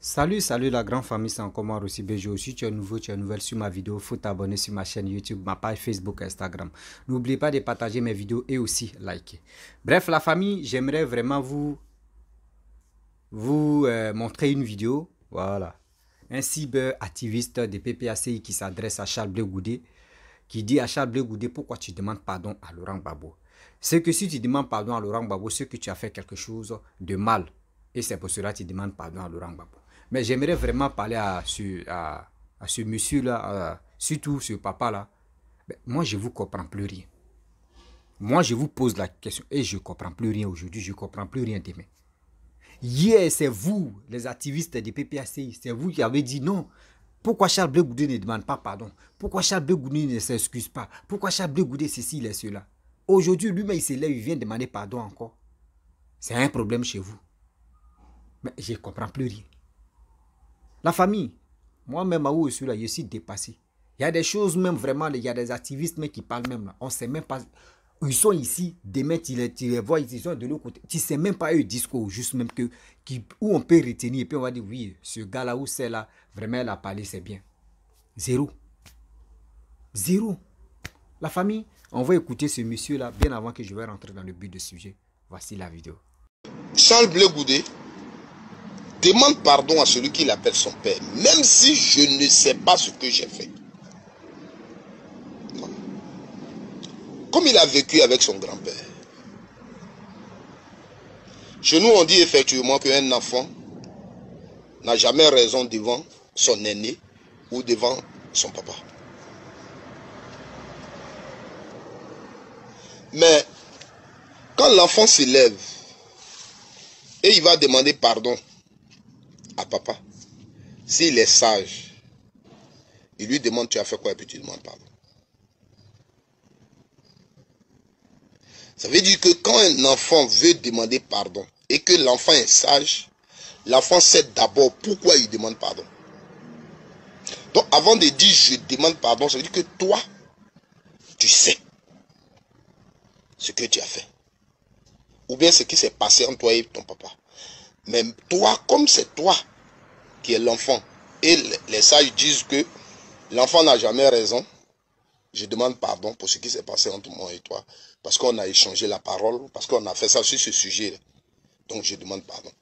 Salut la grande famille, c'est encore moi aussi Béjo. Si tu es nouveau, tu es nouvelle sur ma vidéo, faut t'abonner sur ma chaîne YouTube, ma page Facebook, Instagram. N'oubliez pas de partager mes vidéos et aussi liker. Bref, la famille, j'aimerais vraiment vous montrer une vidéo. Voilà. Un cyberactiviste de PPACI qui s'adresse à Charles Blé Goudé, qui dit à Charles Blé Goudé, pourquoi tu demandes pardon à Laurent Gbagbo? C'est que si tu demandes pardon à Laurent Gbagbo, c'est que tu as fait quelque chose de mal. Et c'est pour cela que tu demandes pardon à Laurent Gbagbo. Mais j'aimerais vraiment parler à ce monsieur-là, surtout ce papa-là. Moi, je ne vous comprends plus rien. Moi, je vous pose la question et je ne comprends plus rien aujourd'hui, je ne comprends plus rien demain. Hier, c'est vous, les activistes des PPACI, c'est vous qui avez dit non. Pourquoi Charles Blé Goudé ne demande pas pardon? Pourquoi Charles Blé Goudé ne s'excuse pas? Pourquoi Charles Blé Goudé ceci, il est cela? Aujourd'hui, lui-même, il se lève, il vient demander pardon encore. C'est un problème chez vous. Mais je ne comprends plus rien. La famille, moi-même, où je suis là, je suis dépassé. Il y a des choses même vraiment, il y a des activistes même qui parlent même là. On ne sait même pas. Ils sont ici, demain tu les vois, ils sont de l'autre côté. Tu ne sais même pas eux discours, juste même que, où on peut retenir. Et puis on va dire, oui, ce gars-là ou celle-là, vraiment, elle a parlé, c'est bien. Zéro. Zéro. La famille, on va écouter ce monsieur-là bien avant que je vais rentrer dans le but du sujet. Voici la vidéo. Charles Blé Goudé demande pardon à celui qui l'appelle son père, même si je ne sais pas ce que j'ai fait. Non. Comme il a vécu avec son grand-père. Chez nous, on dit effectivement qu'un enfant n'a jamais raison devant son aîné ou devant son papa. Mais quand l'enfant s'élève et il va demander pardon à papa, s'il est sage, il lui demande tu as fait quoi et puis tu demandes pardon. Ça veut dire que quand un enfant veut demander pardon et que l'enfant est sage, l'enfant sait d'abord pourquoi il demande pardon. Donc avant de dire je demande pardon, ça veut dire que toi, tu sais ce que tu as fait. Ou bien ce qui s'est passé entre toi et ton papa. Mais toi, comme c'est toi qui es l'enfant, et les sages disent que l'enfant n'a jamais raison, je demande pardon pour ce qui s'est passé entre moi et toi. Parce qu'on a échangé la parole, parce qu'on a fait ça sur ce sujet. Donc je demande pardon.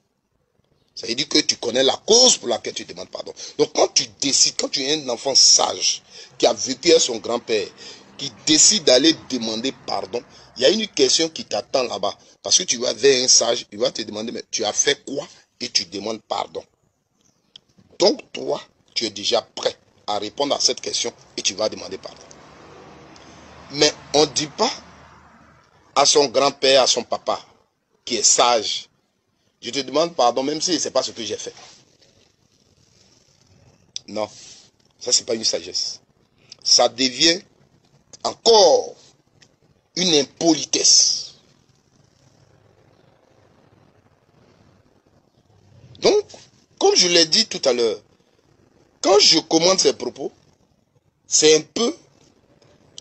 Ça veut dire que tu connais la cause pour laquelle tu demandes pardon. Donc quand tu décides, quand tu es un enfant sage, qui a vécu avec son grand-père, qui décide d'aller demander pardon, il y a une question qui t'attend là-bas. Parce que tu vas vers un sage, il va te demander, mais tu as fait quoi? Et tu demandes pardon. Donc toi, tu es déjà prêt à répondre à cette question et tu vas demander pardon. Mais on ne dit pas à son grand-père, à son papa, qui est sage, je te demande pardon, même si ce n'est pas ce que j'ai fait. Non, ça c'est pas une sagesse. Ça devient encore une impolitesse. Donc, comme je l'ai dit tout à l'heure, quand je commente ces propos, c'est un peu,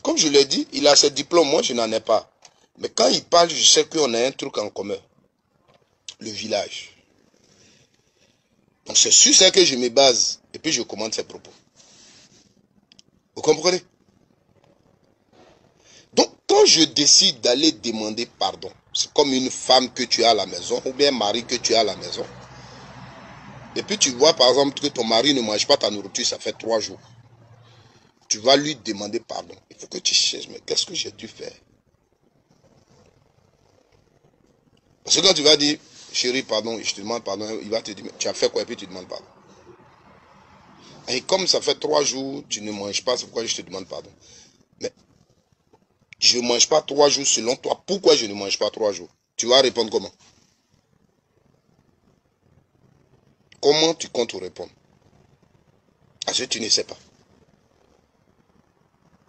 comme je l'ai dit, il a ses diplômes, moi je n'en ai pas. Mais quand il parle, je sais qu'on a un truc en commun. Le village. Donc c'est sur ça que je me base et puis je commente ces propos. Vous comprenez? Donc quand je décide d'aller demander pardon, c'est comme une femme que tu as à la maison ou bien un mari que tu as à la maison. Et puis tu vois par exemple que ton mari ne mange pas ta nourriture, ça fait 3 jours. Tu vas lui demander pardon. Il faut que tu cherches, mais qu'est-ce que j'ai dû faire? Parce que quand tu vas dire, chérie, pardon, je te demande pardon, il va te dire, tu as fait quoi et puis tu demandes pardon. Et comme ça fait 3 jours, tu ne manges pas, c'est pourquoi je te demande pardon. Mais je ne mange pas 3 jours selon toi. Pourquoi je ne mange pas 3 jours? Tu vas répondre comment? Comment tu comptes répondre? Parce que tu ne sais pas.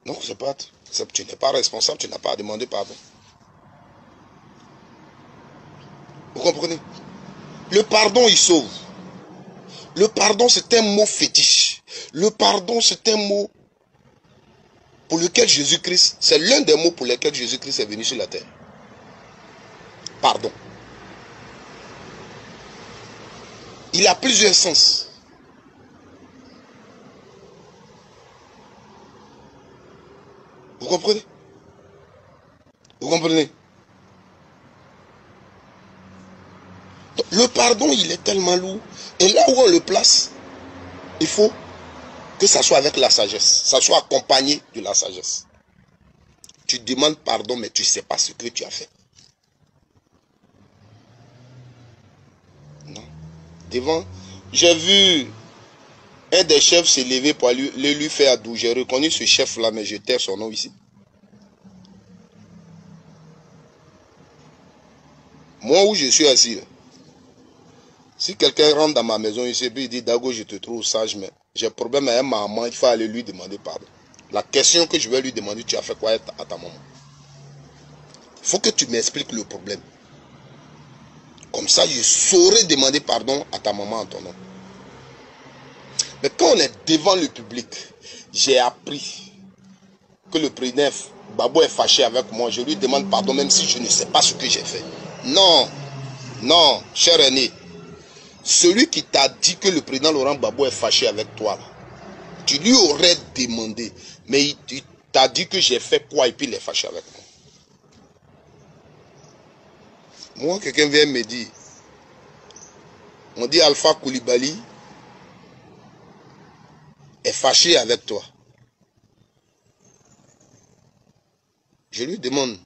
Non, c'est pas, tu n'es pas responsable, tu n'as pas à demander pardon. Vous comprenez? Le pardon, il sauve. Le pardon, c'est un mot fétiche. Le pardon, c'est un mot pour lequel Jésus-Christ, c'est l'un des mots pour lesquels Jésus-Christ est venu sur la terre. Pardon. Il a plusieurs sens. Vous comprenez? Vous comprenez? Donc, le pardon, il est tellement lourd. Et là où on le place, il faut que ça soit avec la sagesse. Ça soit accompagné de la sagesse. Tu demandes pardon, mais tu ne sais pas ce que tu as fait. Non. Devant, j'ai vu un des chefs se lever pour lui faire adou. J'ai reconnu ce chef-là, mais je tais son nom ici. Moi où je suis assis, là, si quelqu'un rentre dans ma maison ici et il dit Dago, je te trouve sage, mais j'ai problème avec ma maman, il faut aller lui demander pardon. La question que je vais lui demander, tu as fait quoi à ta maman? Il faut que tu m'expliques le problème. Comme ça, je saurai demander pardon à ta maman en ton nom. Mais quand on est devant le public, j'ai appris que le président Gbagbo est fâché avec moi. Je lui demande pardon même si je ne sais pas ce que j'ai fait. Non, non, cher aîné. Celui qui t'a dit que le président Laurent Gbagbo est fâché avec toi, là, tu lui aurais demandé. Mais il t'a dit que j'ai fait quoi et puis il est fâché avec moi. Moi, quelqu'un vient me dire, on dit Alpha Koulibaly est fâché avec toi. Je lui demande,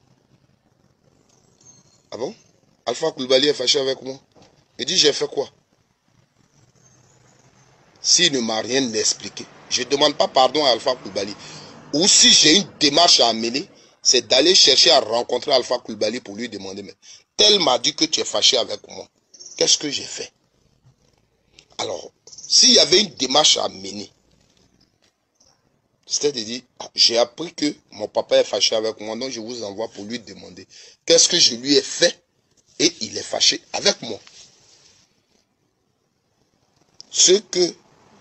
ah bon? Alpha Koulibaly est fâché avec moi? Il dit, j'ai fait quoi? S'il ne m'a rien expliqué, je ne demande pas pardon à Alpha Koulibaly. Ou si j'ai une démarche à amener, c'est d'aller chercher à rencontrer Alpha Koulibaly pour lui demander, mais tel m'a dit que tu es fâché avec moi. Qu'est-ce que j'ai fait? Alors, s'il y avait une démarche à mener, c'est-à-dire, j'ai appris que mon papa est fâché avec moi, donc je vous envoie pour lui demander qu'est-ce que je lui ai fait et il est fâché avec moi. Ce que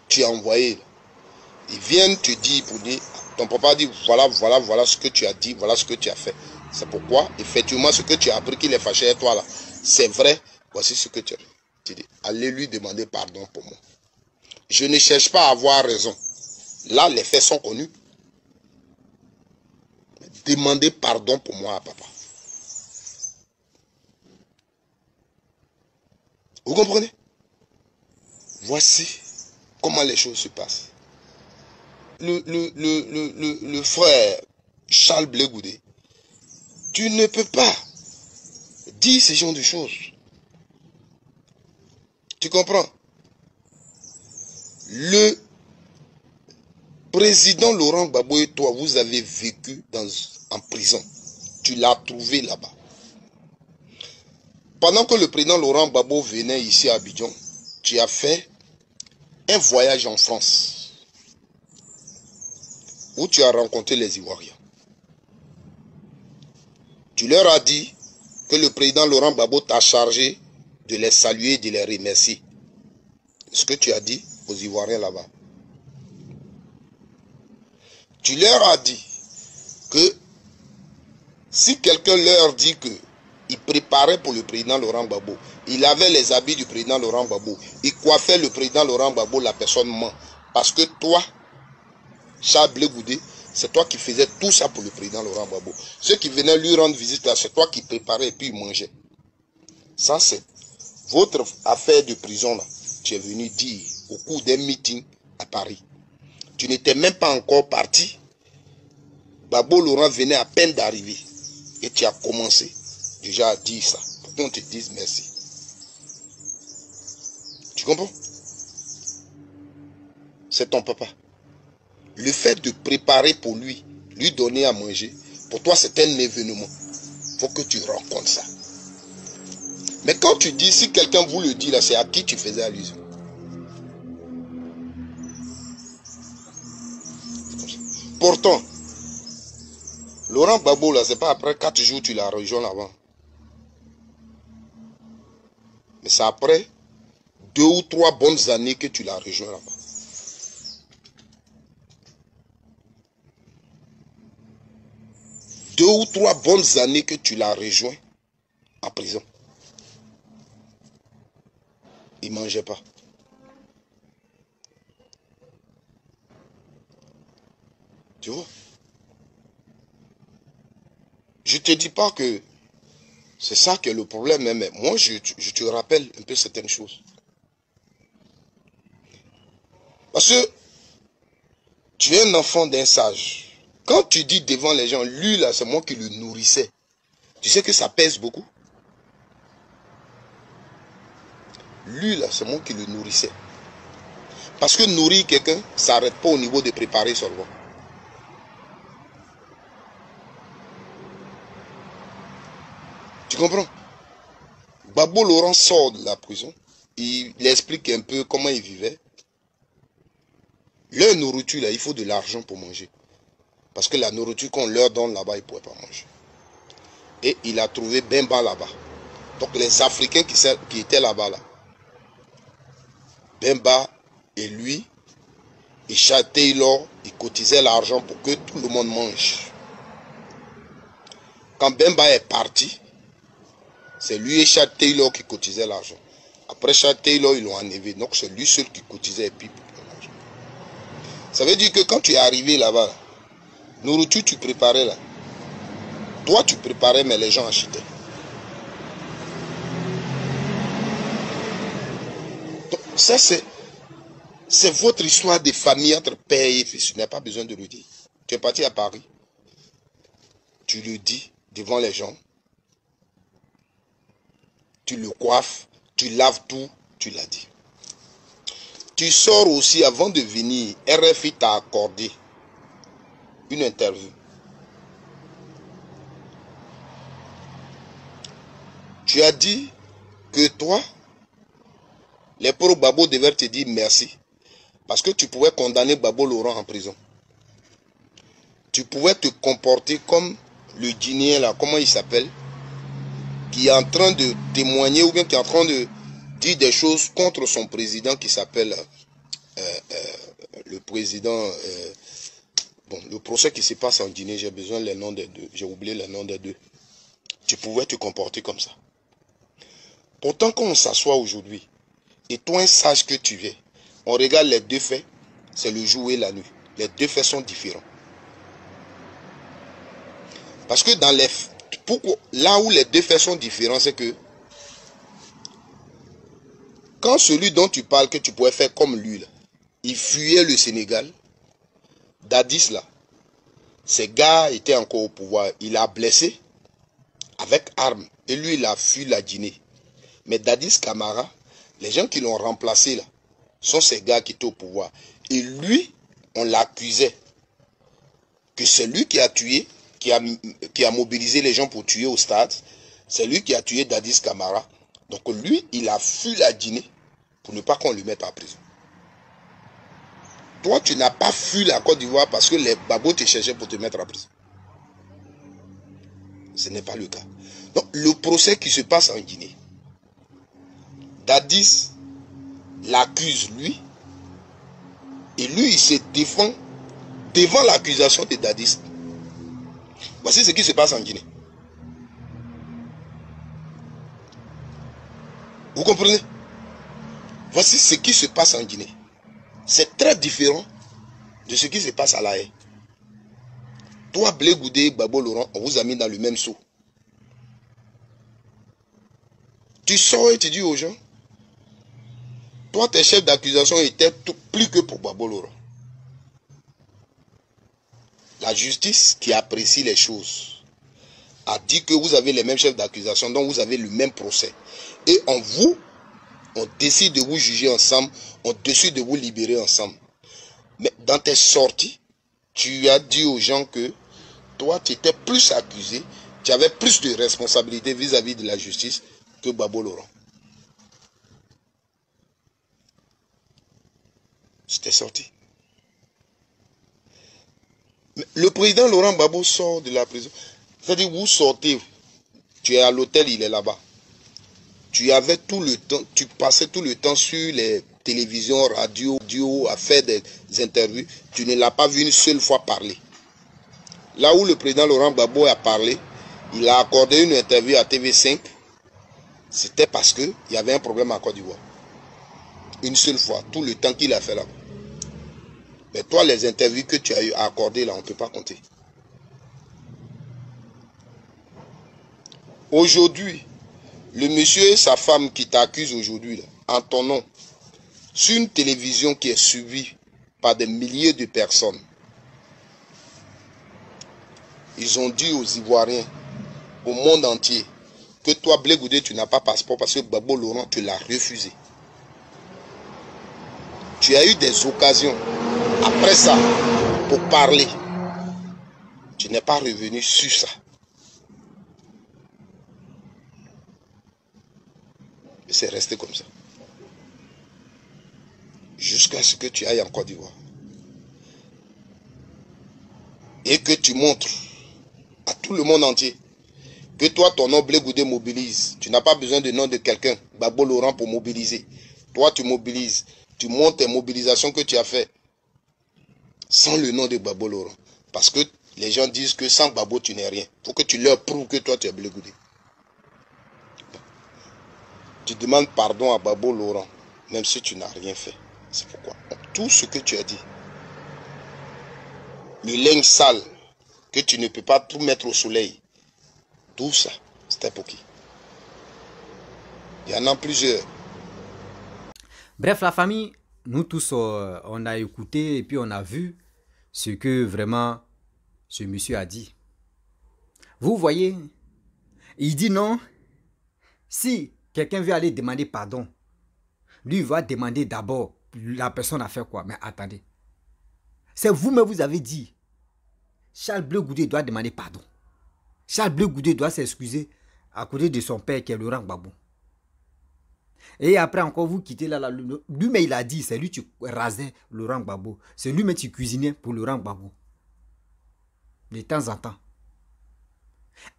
tu as envoyé, ils viennent te dire pour dire, ton papa dit voilà ce que tu as dit, voilà ce que tu as fait. C'est pourquoi, effectivement, ce que tu as appris qu'il est fâché avec toi là, c'est vrai, voici ce que tu as dit. Tu dis, allez lui demander pardon pour moi. Je ne cherche pas à avoir raison. Là, les faits sont connus. Demandez pardon pour moi à papa. Vous comprenez? Voici comment les choses se passent. Le frère Charles Blé Goudé, tu ne peux pas dire ce genre de choses. Tu comprends? Le président Laurent Gbagbo et toi, vous avez vécu en prison. Tu l'as trouvé là-bas. Pendant que le président Laurent Gbagbo venait ici à Abidjan, tu as fait un voyage en France où tu as rencontré les Ivoiriens. Tu leur as dit que le président Laurent Gbagbo t'a chargé de les saluer et de les remercier. Ce que tu as dit aux Ivoiriens là-bas. Tu leur as dit que si quelqu'un leur dit que il préparait pour le président Laurent Gbagbo, il avait les habits du président Laurent Gbagbo, il coiffait le président Laurent Gbagbo, la personne ment. Parce que toi, Charles Blé Goudé, c'est toi qui faisais tout ça pour le président Laurent Gbagbo. Ceux qui venaient lui rendre visite là, c'est toi qui préparais et puis il mangeait. Ça, c'est votre affaire de prison là. Tu es venu dire au cours d'un meeting à Paris. Tu n'étais même pas encore parti. Gbagbo Laurent venait à peine d'arriver. Et tu as commencé déjà à dire ça. Pour qu'on te dise merci. Tu comprends? C'est ton papa. Le fait de préparer pour lui donner à manger, pour toi c'est un événement. Il faut que tu rencontres ça. Mais quand tu dis, si quelqu'un vous le dit là, c'est à qui tu faisais allusion? Pourtant, Laurent Gbagbo là, c'est pas après 4 jours tu l'as rejoint là-bas. Mais c'est après 2 ou 3 bonnes années que tu l'as rejoint là-bas. Deux ou 3 bonnes années que tu l'as rejoint en prison. Il ne mangeait pas. Tu vois? Je ne te dis pas que c'est ça qui est le problème, mais moi, je te rappelle un peu certaines choses. Parce que tu es un enfant d'un sage. Quand tu dis devant les gens, lui là, c'est moi qui le nourrissais. Tu sais que ça pèse beaucoup. Lui là, c'est moi qui le nourrissais. Parce que nourrir quelqu'un, ça n'arrête pas au niveau de préparer seulement. Tu comprends? Babo Laurent sort de la prison. Il explique un peu comment il vivait. Leur nourriture, là, il faut de l'argent pour manger. Parce que la nourriture qu'on leur donne là-bas, ils ne pourraient pas manger. Et il a trouvé Bemba là-bas. Donc les Africains qui étaient là-bas, là, Bemba et lui, et Charles Taylor, ils cotisaient l'argent pour que tout le monde mange. Quand Bemba est parti, c'est lui et Charles Taylor qui cotisaient l'argent. Après Charles Taylor, ils l'ont enlevé. Donc c'est lui seul qui cotisait et puis l'argent. Ça veut dire que quand tu es arrivé là-bas, nourriture tu préparais là. Toi tu préparais mais les gens achetaient. Donc, ça c'est votre histoire de famille entre père et fils. Tu n'as pas besoin de le dire. Tu es parti à Paris. Tu le dis devant les gens. Tu le coiffes. Tu laves tout. Tu l'as dit. Tu sors aussi avant de venir. RFI t'a accordé une interview. Tu as dit que toi, les pauvres Babo devaient te dire merci. Parce que tu pouvais condamner Babo Laurent en prison. Tu pouvais te comporter comme le Guinéen là, comment il s'appelle, qui est en train de témoigner ou bien qui est en train de dire des choses contre son président qui s'appelle le président. Bon, le procès qui se passe en Guinée, j'ai besoin les noms des deux. J'ai oublié les noms des deux. Tu pouvais te comporter comme ça. Pourtant, quand on s'assoit aujourd'hui, et toi un sage que tu es, on regarde les deux faits, c'est le jour et la nuit. Les deux faits sont différents. Parce que dans les là où les deux faits sont différents, c'est que quand celui dont tu parles, que tu pouvais faire comme lui, là, il fuyait le Sénégal, Dadis là, ces gars étaient encore au pouvoir, il a blessé avec armes, et lui il a fui la Guinée. Mais Dadis Camara, les gens qui l'ont remplacé là, sont ces gars qui étaient au pouvoir. Et lui, on l'accusait que c'est lui qui a tué, qui a mobilisé les gens pour tuer au stade. C'est lui qui a tué Dadis Camara. Donc lui, il a fui la Guinée pour ne pas qu'on le mette en prison. Toi, tu n'as pas fui la Côte d'Ivoire parce que les babos te cherchaient pour te mettre en prison. Ce n'est pas le cas. Donc le procès qui se passe en Guinée, Dadis l'accuse lui, et lui il se défend devant l'accusation de Dadis. Voici ce qui se passe en Guinée. Vous comprenez? Voici ce qui se passe en Guinée. C'est très différent de ce qui se passe à La Haye. Toi, Blé Goudé, Babo Laurent, on vous a mis dans le même seau. Tu sors et tu dis aux gens, toi, tes chefs d'accusation étaient plus que pour Babo Laurent. La justice qui apprécie les choses a dit que vous avez les mêmes chefs d'accusation, donc vous avez le même procès. Et on décide de vous juger ensemble, on décide de vous libérer ensemble. Mais dans tes sorties, tu as dit aux gens que toi, tu étais plus accusé, tu avais plus de responsabilités vis-à-vis de la justice que Babo Laurent. C'était sorti. Mais le président Laurent Gbagbo sort de la prison. C'est-à-dire, vous sortez, tu es à l'hôtel, il est là-bas. Tu avais tout le temps, tu passais tout le temps sur les télévisions, radio, à faire des interviews. Tu ne l'as pas vu une seule fois parler. Là où le président Laurent Gbagbo a parlé, il a accordé une interview à TV5. C'était parce qu'il y avait un problème à Côte d'Ivoire. Une seule fois, tout le temps qu'il a fait là-bas. Mais toi, les interviews que tu as eu à accorder, là, on ne peut pas compter. Aujourd'hui, le monsieur et sa femme qui t'accusent aujourd'hui, en ton nom, sur une télévision qui est suivie par des milliers de personnes, ils ont dit aux Ivoiriens, au monde entier, que toi, Blé Goudé, tu n'as pas passeport parce que Gbagbo Laurent te l'a refusé. Tu as eu des occasions, après ça, pour parler. Tu n'es pas revenu sur ça. Et c'est resté comme ça. Jusqu'à ce que tu ailles en Côte d'Ivoire. Et que tu montres à tout le monde entier que toi, ton nom Blé Goudé mobilise. Tu n'as pas besoin du nom de quelqu'un, Gbagbo Laurent, pour mobiliser. Toi, tu mobilises. Tu montres tes mobilisations que tu as fait sans le nom de Gbagbo Laurent. Parce que les gens disent que sans Gbagbo, tu n'es rien. Il faut que tu leur prouves que toi, tu es Blé Goudé. Tu demandes pardon à Gbagbo Laurent, même si tu n'as rien fait. C'est pourquoi tout ce que tu as dit, le linge sale, que tu ne peux pas tout mettre au soleil, tout ça, c'était pour qui? Il y en a plusieurs. Bref, la famille, nous tous, on a écouté et puis on a vu ce que vraiment ce monsieur a dit. Vous voyez, il dit non, si quelqu'un veut aller demander pardon, lui va demander d'abord la personne a fait quoi. Mais attendez, c'est vous-même vous avez dit, Charles Blé Goudé doit demander pardon. Charles Blé Goudé doit s'excuser à côté de son père qui est Laurent Gbagbo. Et après encore vous quittez là, lui-même il a dit, c'est lui qui rasait Laurent Gbagbo. C'est lui-même qui cuisinait pour Laurent Gbagbo. De temps en temps.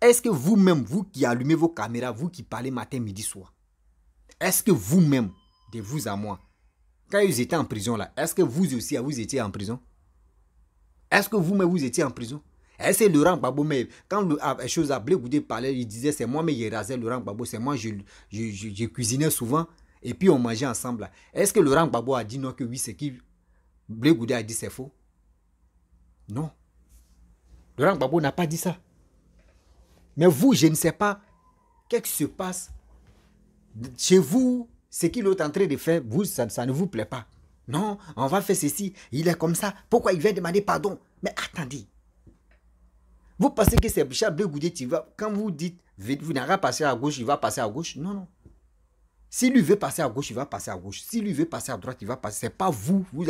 Est-ce que vous-même, vous qui allumez vos caméras, vous qui parlez matin, midi, soir, est-ce que vous-même, de vous à moi, quand ils étaient en prison là, est-ce que vous aussi, vous étiez en prison? Est-ce que vous-même, vous étiez en prison? Est-ce que Laurent Gbagbo, mais quand les choses à Blé Goudé parlait, il disait c'est moi, mais il rasait Laurent Gbagbo, c'est moi, je cuisinais souvent, et puis on mangeait ensemble. Est-ce que Laurent Gbagbo a dit non, que oui, c'est qui Blé Goudé a dit c'est faux? Non. Laurent Gbagbo n'a pas dit ça. Mais vous, je ne sais pas qu'est-ce qui se passe chez vous, ce qu'il est en train de faire, vous, ça ne vous plaît pas. Non, on va faire ceci, il est comme ça, pourquoi il vient demander pardon? Mais attendez. Vous pensez que c'est Charles Blé Goudé, quand vous dites, vous n'avez pas passer à gauche, il va passer à gauche? Non, non. Si lui veut passer à gauche, il va passer à gauche. Si lui veut passer à droite, il va passer. Ce n'est pas vous. Vous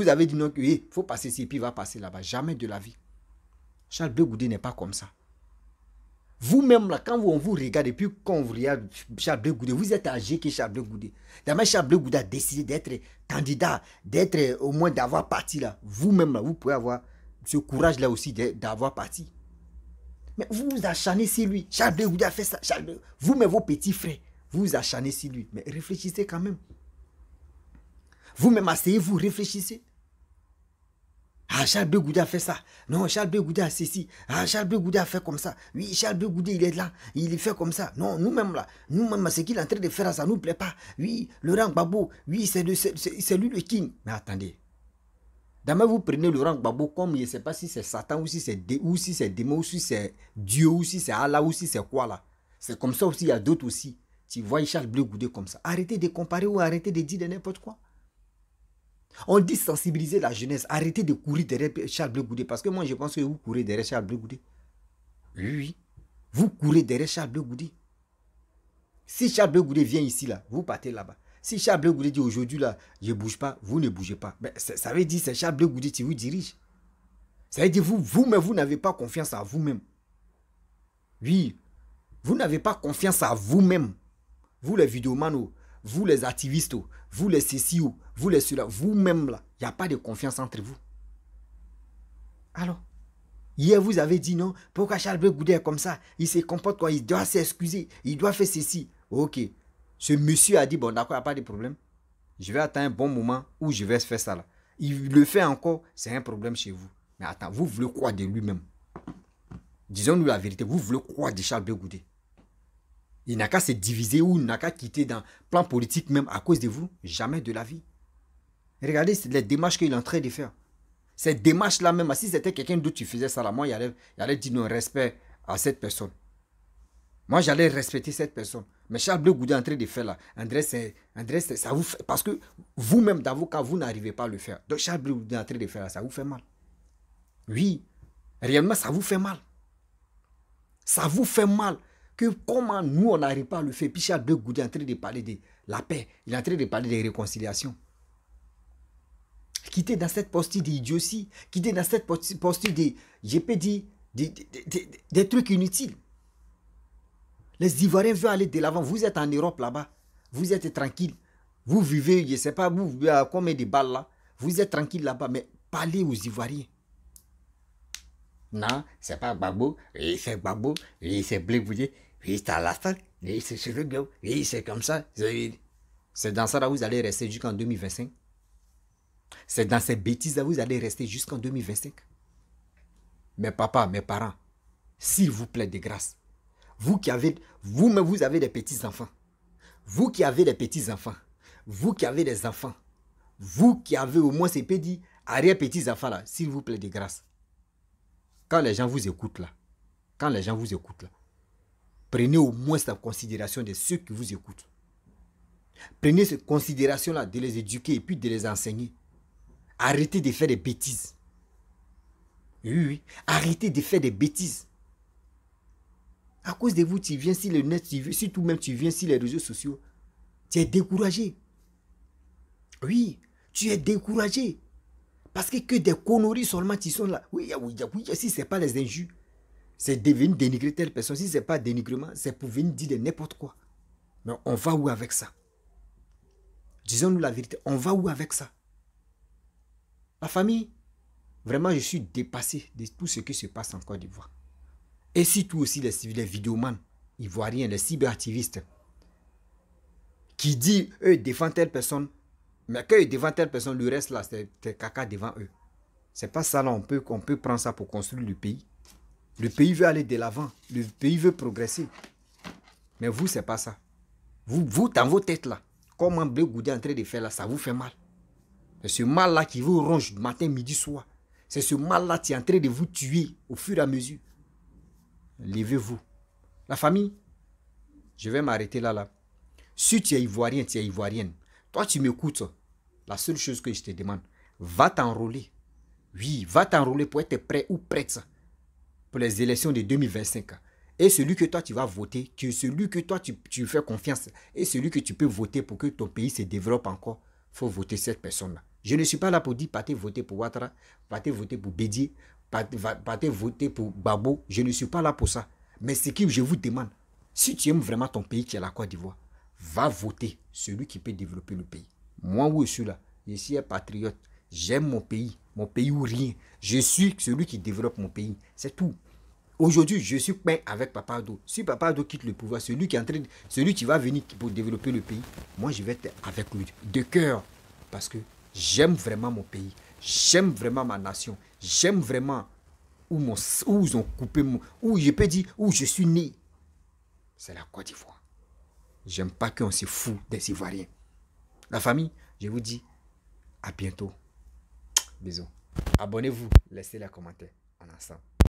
avez dit non, il faut passer ici, puis il va passer là-bas. Jamais de la vie. Charles Blé Goudé n'est pas comme ça. Vous-même, là, quand on vous regarde, et puis quand on vous regarde Charles Blé Goudé, vous êtes âgé que Charles Blé Goudé. D'abord, Charles Blé Goudé a décidé d'être candidat, d'être au moins d'avoir parti là. Vous-même, là, vous pouvez avoir ce courage-là aussi d'avoir parti. Mais vous vous acharnez sur lui. Charles Blé Goudé a fait ça. Vous, mais vos petits frères, vous vous acharnez sur lui. Mais réfléchissez quand même. Vous-même, asseyez-vous, réfléchissez. Ah, Charles Blé Goudé a fait ça. Non, Charles Blé Goudé a ceci. Ah, Charles Blé Goudé a fait comme ça. Oui, Charles Blé Goudé, il est là. Il fait comme ça. Non, nous-mêmes là. Nous-mêmes, ce qu'il est en train de faire, ça ne nous plaît pas. Oui, Laurent Gbagbo. Oui, c'est lui le king. Mais attendez. D'abord, vous prenez Laurent Gbagbo comme je ne sais pas si c'est Satan ou si c'est démon ou si c'est Dieu ou si c'est Allah ou si c'est quoi là. C'est comme ça aussi, il y a d'autres aussi. Tu vois Charles Blé Goudé comme ça. Arrêtez de comparer ou arrêtez de dire de n'importe quoi. On dit sensibiliser la jeunesse. Arrêtez de courir derrière Charles Blé Goudé. Parce que moi, je pense que vous courez derrière Charles Blé Goudé. Oui, oui. Vous courez derrière Charles Blé Goudé. Si Charles Blé Goudé vient ici, là, vous partez là-bas. Si Charles Blé Goudé dit aujourd'hui, là, je ne bouge pas, vous ne bougez pas. Mais ça veut dire que c'est Charles Blé Goudé qui vous dirige. Ça veut dire que vous-même, vous n'avez pas confiance en vous-même. Oui. Vous n'avez pas confiance en vous-même. Vous, les vidéomans, vous, les activistes, vous, les CCO, vous, les ceux-là, vous-même, là, il n'y a pas de confiance entre vous. Alors, hier, vous avez dit non, pourquoi Charles Blé Goudé est comme ça? Il se comporte quoi? Il doit s'excuser, il doit faire ceci. Ok. Ce monsieur a dit, bon, d'accord, il n'y a pas de problème. Je vais attendre un bon moment où je vais faire ça là. Il le fait encore, c'est un problème chez vous. Mais attends, vous voulez quoi de lui-même? Disons-nous la vérité, vous voulez quoi de Charles Blé Goudé? Il n'a qu'à se diviser ou il n'a qu'à quitter dans le plan politique même à cause de vous. Jamais de la vie. Regardez les démarches qu'il est en train de faire. Ces démarches-là même, si c'était quelqu'un d'autre qui faisait ça là, moi, j'allais dire non, respect à cette personne. Moi, j'allais respecter cette personne. Mais Charles Blé Goudé est en train de faire là. André, ça vous fait... Parce que vous-même, d'avocat, vous n'arrivez pas à le faire. Donc, Charles Blé Goudé est en train de faire là, ça vous fait mal. Oui, réellement, ça vous fait mal. Ça vous fait mal. Que comment nous, on n'arrive pas à le faire. Puis Charles Blé Goudé est en train de parler de la paix. Il est en train de parler de réconciliation. Quittez dans cette posture d'idiotie. Quittez dans cette posture de... Je peux dire... des trucs inutiles. Les Ivoiriens veulent aller de l'avant. Vous êtes en Europe là-bas. Vous êtes tranquille. Vous vivez, je ne sais pas, vous vivez à combien de balles là. Vous êtes tranquille là-bas. Mais parlez aux Ivoiriens. Non, c'est pas Gbagbo. Oui, c'est Gbagbo. Oui, c'est Blé Goudé. Oui, c'est à la salle. Oui, c'est cheveux gros. Oui, c'est comme ça. C'est dans ça là vous allez rester jusqu'en 2025. C'est dans ces bêtises là vous allez rester jusqu'en 2025. Mes papas, mes parents, s'il vous plaît, de grâce. Vous qui avez, vous-même, vous avez des petits-enfants. Vous qui avez des petits-enfants. Vous qui avez des enfants. Vous qui avez au moins ces petits, arrière-petits-enfants là, s'il vous plaît, de grâce. Quand les gens vous écoutent là, prenez au moins la considération de ceux qui vous écoutent. Prenez cette considération là de les éduquer et puis de les enseigner. Arrêtez de faire des bêtises. Oui. Arrêtez de faire des bêtises. À cause de vous, tu viens sur le net, si toi-même tu viens sur les réseaux sociaux, tu es découragé. Oui, tu es découragé. Parce que des conneries seulement qui sont là. Oui, si ce n'est pas les injures, c'est de venir dénigrer telle personne. Si ce n'est pas dénigrement, c'est pour venir dire de n'importe quoi. Mais on va où avec ça? Disons-nous la vérité, on va où avec ça? La famille, vraiment, je suis dépassé de tout ce qui se passe en Côte d'Ivoire. Et surtout aussi les vidéomans ivoiriens, les cyberactivistes, qui disent, eux, défendent telle personne, mais qu'eux défendent telle personne, le reste là, c'est caca devant eux. C'est pas ça là, on peut prendre ça pour construire le pays. Le pays veut aller de l'avant, le pays veut progresser. Mais vous, c'est pas ça. Vous, dans vos têtes là, comme Blé Goudé est en train de faire là, ça vous fait mal. C'est ce mal là qui vous ronge matin, midi, soir. C'est ce mal là qui est en train de vous tuer au fur et à mesure. Levez-vous. La famille, je vais m'arrêter là. Si tu es ivoirien, tu es ivoirienne. Toi, tu m'écoutes. La seule chose que je te demande, va t'enrôler. Oui, va t'enrôler pour être prêt ou prête pour les élections de 2025. Et celui que toi, tu vas voter, que celui que toi, tu fais confiance, et celui que tu peux voter pour que ton pays se développe encore, il faut voter cette personne-là. Je ne suis pas là pour dire, partez voter pour Ouattara, partez voter pour Bédié, partez voter pour Babo. Je ne suis pas là pour ça. Mais ce que je vous demande, si tu aimes vraiment ton pays qui est la Côte d'Ivoire, va voter celui qui peut développer le pays. Moi, où je suis là, je suis un patriote. J'aime mon pays ou rien. Je suis celui qui développe mon pays. C'est tout. Aujourd'hui, je suis peint avec Papa Ado. Si Papa Ado quitte le pouvoir, celui qui va venir pour développer le pays, moi, je vais être avec lui de cœur. Parce que j'aime vraiment mon pays. J'aime vraiment ma nation. J'aime vraiment où ils ont coupé, où je peux dire, où je suis né. C'est la Côte d'Ivoire. J'aime pas qu'on se fout des Ivoiriens. La famille, je vous dis à bientôt. Bisous. Abonnez-vous, laissez les commentaires. En ensemble.